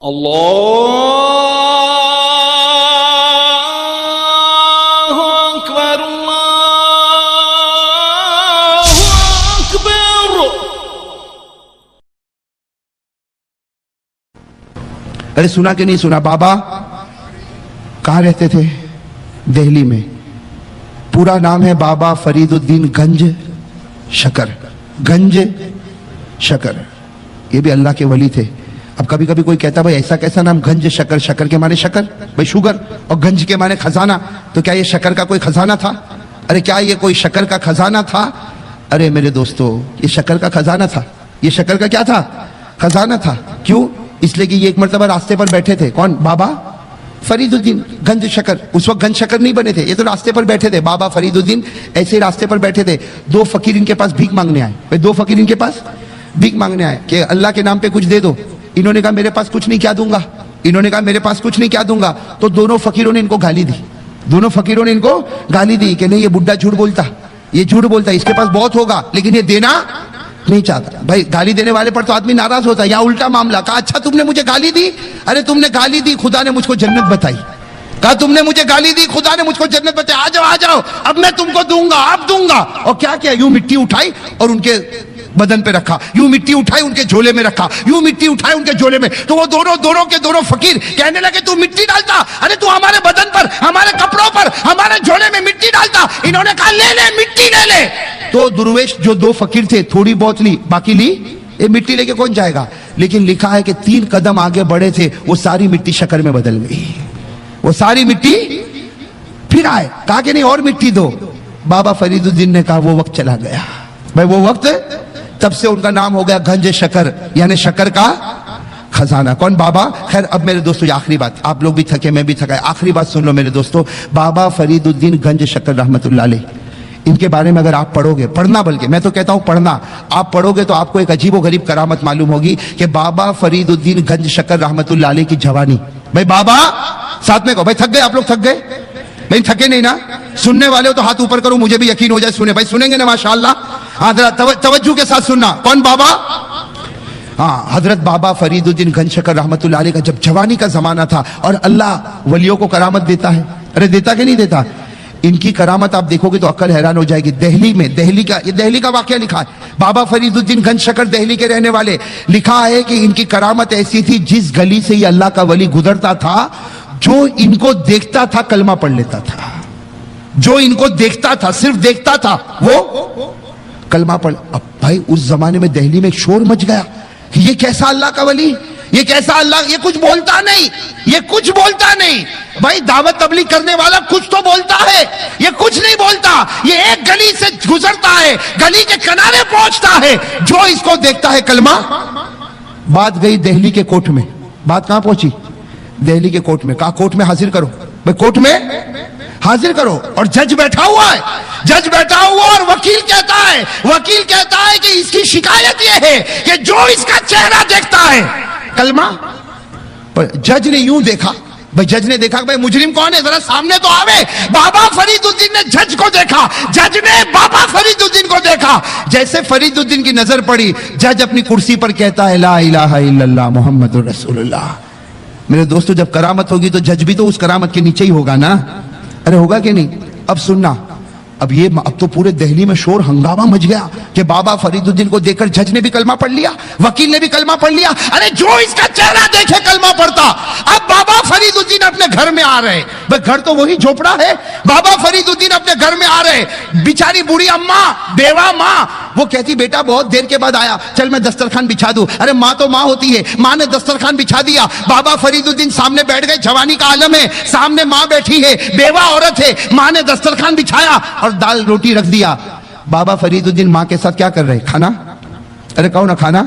اللہ اکبر اللہ اکبر۔ ارے سنا کہ نہیں سنا؟ بابا کہاں رہتے تھے؟ دہلی میں۔ پورا نام ہے بابا فرید الدین گنج شکر۔ گنج شکر، یہ بھی اللہ کے ولی تھے۔ اب کبھی کبھی کوئی کہتا بھائی ایسا کیسا نام گنج شکر؟ شکر کے معنی شکر بھائی شوگر، اور گنج کے معنی خزانہ، تو کیا یہ شکر کا کوئی خزانہ تھا؟ ارے کیا یہ کوئی شکر کا خزانہ تھا؟ ارے میرے دوستو، یہ شکر کا خزانہ تھا۔ یہ شکر کا کیا تھا؟ خزانہ تھا۔ کیوں؟ اس لیے کہ یہ ایک مرتبہ راستے پر بیٹھے تھے۔ کون؟ بابا فرید الدین گنج شکر۔ اس وقت گنج شکر نہیں بنے تھے، یہ تو راستے پر بیٹھے تھے۔ بابا فرید الدین ایسے ہی راستے پر بیٹھے تھے۔ دو فقیر ان کے پاس بھیک مانگنے آئے۔ بھائی دو فقیر ان کے پاس بھیک مانگنے آئے کہ اللہ کے نام پہ کچھ دے دو۔ انہوں نے کہا میرے پاس کچھ نہیں، کیا دوں گا؟ انہوں نے کہا میرے پاس کچھ نہیں، کیا دوں گا؟ تو دونوں فقیروں نے ان کو گالی دی۔ دونوں فقیروں نے ان کو گالی دی کہ نہیں، یہ بڈھا جھوٹ بولتا، یہ جھوٹ بولتا، اس کے پاس بہت ہوگا لیکن یہ دینا نہیں چاہتا۔ بھائی گالی دینے والے پر تو آدمی ناراض ہوتا ہے، یا الٹا معاملہ۔ کہا اچھا تم نے مجھے گالی دی؟ ارے تم نے گالی دی، خدا نے مجھ کو جنت بتائی۔ کہا تم نے مجھے گالی دی، خدا نے مجھ کو جنت بتائی، آ جاؤ آ جاؤ، اب میں تم کو دوں گا، اب دوں گا۔ اور کیا کیا؟ یوں مٹی اٹھائی اور ان کے بدن پہ رکھا، یوں مٹی اٹھائی ان کے جھولے میں رکھا، یوں مٹی اٹھائی ان کے جھولے میں۔ تو وہ دونوں کے دونوں فقیر کہنے لگے تو مٹی ڈالتا؟ ارے تو ہمارے بدن پر، ہمارے کپڑوں پر، ہمارے جھولے میں مٹی ڈالتا؟ انہوں نے کہا لے لے مٹی لے لے۔ تو درویش جو دو فقیر تھے تھوڑی بہت لی، باقی لی یہ مٹی لے کے کون جائے گا؟ لیکن لکھا ہے کہ 3 قدم آگے بڑھے تھے، وہ ساری مٹی شکر میں بدل گئی۔ وہ ساری مٹی پھر آئے، کہا کہ نہیں اور مٹی دو۔ بابا فرید الدین نے کہا وہ وقت چلا گیا۔ بھائی وہ وقت، تب سے ان کا نام ہو گیا گنج شکر، یعنی شکر کا خزانہ۔ کون؟ بابا۔ خیر اب میرے دوستو یہ آخری بات، آپ لوگ بھی تھکے میں بھی تھکا ہے، آخری بات سن لو میرے دوستو۔ بابا فرید الدین گنج شکر رحمت اللہ علیہ، ان کے بارے میں اگر آپ پڑھو گے، پڑھنا، بلکہ میں تو کہتا ہوں پڑھنا، آپ پڑھو گے تو آپ کو ایک عجیب و غریب کرامت معلوم ہوگی کہ بابا فرید الدین گنج شکر رحمت اللہ علیہ کی جوانی۔ بھائی بابا ساتھ میں کہو۔ بھائی تھک گئے آپ لوگ؟ تھک گئے؟ نہیں تھکے نہیں نا؟ سننے والے ہو تو ہاتھ اوپر کرو، مجھے بھی یقین ہو جائے۔ سنے بھائی، سنیں گے نا ماشاءاللہ؟ ہاں ذرا توجہ کے ساتھ سننا۔ کون بابا؟ ہاں حضرت بابا فرید الدین گنج شکر رحمت اللہ علیہ کا جب جوانی کا زمانہ تھا، اور اللہ ولیوں کو کرامت دیتا ہے، ارے دیتا کہ نہیں دیتا؟ ان کی کرامت آپ دیکھو گے تو عقل حیران ہو جائے گی۔ دہلی میں، دہلی کا واقعہ لکھا ہے، بابا فرید الدین گنج شکر دہلی کے رہنے والے، لکھا ہے کہ ان کی کرامت ایسی تھی، جس گلی سے یہ اللہ کا ولی گزرتا تھا، جو ان کو دیکھتا تھا کلمہ پڑھ لیتا تھا۔ جو ان کو دیکھتا تھا، صرف دیکھتا تھا، وہ کلمہ پڑھ۔ اب بھائی اس زمانے میں دہلی میں شور مچ گیا کہ یہ کیسا اللہ کا ولی، یہ کیسا اللہ، یہ کچھ بولتا نہیں، یہ کچھ بولتا نہیں۔ بھائی دعوت تبلیغ کرنے والا کچھ تو بولتا ہے، یہ کچھ نہیں بولتا، یہ ایک گلی سے گزرتا ہے، گلی کے کنارے پہنچتا ہے، جو اس کو دیکھتا ہے کلمہ۔ بات گئی دہلی کے کورٹ میں۔ بات کہاں پہنچی؟ دہلی کے کورٹ میں۔ کہا کورٹ میں حاضر کرو۔ بھائی کورٹ میں حاضر کرو، اور جج بیٹھا ہوا ہے، جج بیٹھا ہوا، اور وکیل کہتا ہے کہ اس کی شکایت یہ ہے کہ جو اس کا چہرہ دیکھتا ہے کلمہ۔ جج نے یوں دیکھا، بھائی جج نے دیکھا بھائی مجرم کون ہے، ذرا سامنے تو آوے۔ بابا فرید الدین نے جج کو دیکھا، جج نے بابا فرید الدین کو دیکھا۔ جیسے فرید الدین کی نظر پڑی، جج اپنی کرسی پر کہتا ہے لا الہ الا اللہ محمد رسول اللہ۔ میرے دوستو جب کرامت ہوگی تو جج بھی تو اس کرامت کے نیچے ہی ہوگا نا؟ ارے ہوگا کہ نہیں؟ اب سننا، اب تو پورے دہلی میں شور ہنگامہ مچ گیا کہ بابا فرید الدین کو دیکھ کر جج نے بھی کلمہ پڑھ لیا، وکیل نے بھی کلمہ پڑھ لیا۔ ارے جو اس کا چہرہ دیکھے کلمہ پڑھتا۔ اب بابا فرید الدین اپنے گھر میں آ رہے، بھئی گھر تو وہی جھوپڑا ہے۔ بابا فرید الدین اپنے گھر میں آ رہے، بیچاری بوڑھی اماں، بیوہ ماں، وہ کہتی بیٹا بہت دیر کے بعد آیا، چل میں دسترخوان بچھا دوں۔ ارے ماں تو ماں ہوتی ہے، ماں نے دسترخوان بچھا دیا۔ بابا فرید الدین سامنے بیٹھ گئے، جوانی کا عالم ہے، سامنے ماں بیٹھی ہے، بیوہ عورت ہے، ماں نے دسترخوان بچھایا اور دال روٹی رکھ دیا۔ بابا فرید الدین ماں کے ساتھ کیا کر رہے؟ کھانا۔ ارے کہو نا کھانا۔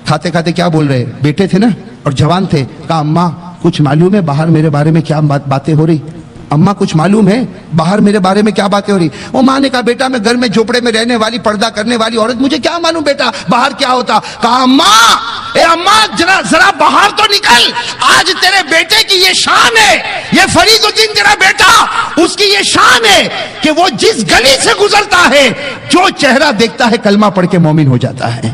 کھاتے کھاتے کیا بول رہے؟ بیٹے تھے نا اور جوان تھے۔ کہا اماں کچھ معلوم ہے باہر میرے بارے میں کیا باتیں ہو رہی؟ اماں کچھ معلوم ہے باہر میرے بارے میں کیا باتیں ہو رہی؟ وہ ماں نے کہا بیٹا میں گھر میں جھوپڑے میں رہنے والی پردہ کرنے والی عورت، مجھے کیا معلوم بیٹا باہر کیا ہوتا۔ کہا اماں، اے اماں ذرا باہر تو نکل، آج تیرے بیٹے کی یہ شان ہے، یہ فرید الدین تیرا بیٹا، اس کی یہ شان ہے کہ وہ جس گلی سے گزرتا ہے جو چہرہ دیکھتا ہے کلمہ پڑھ کے مومن ہو جاتا ہے۔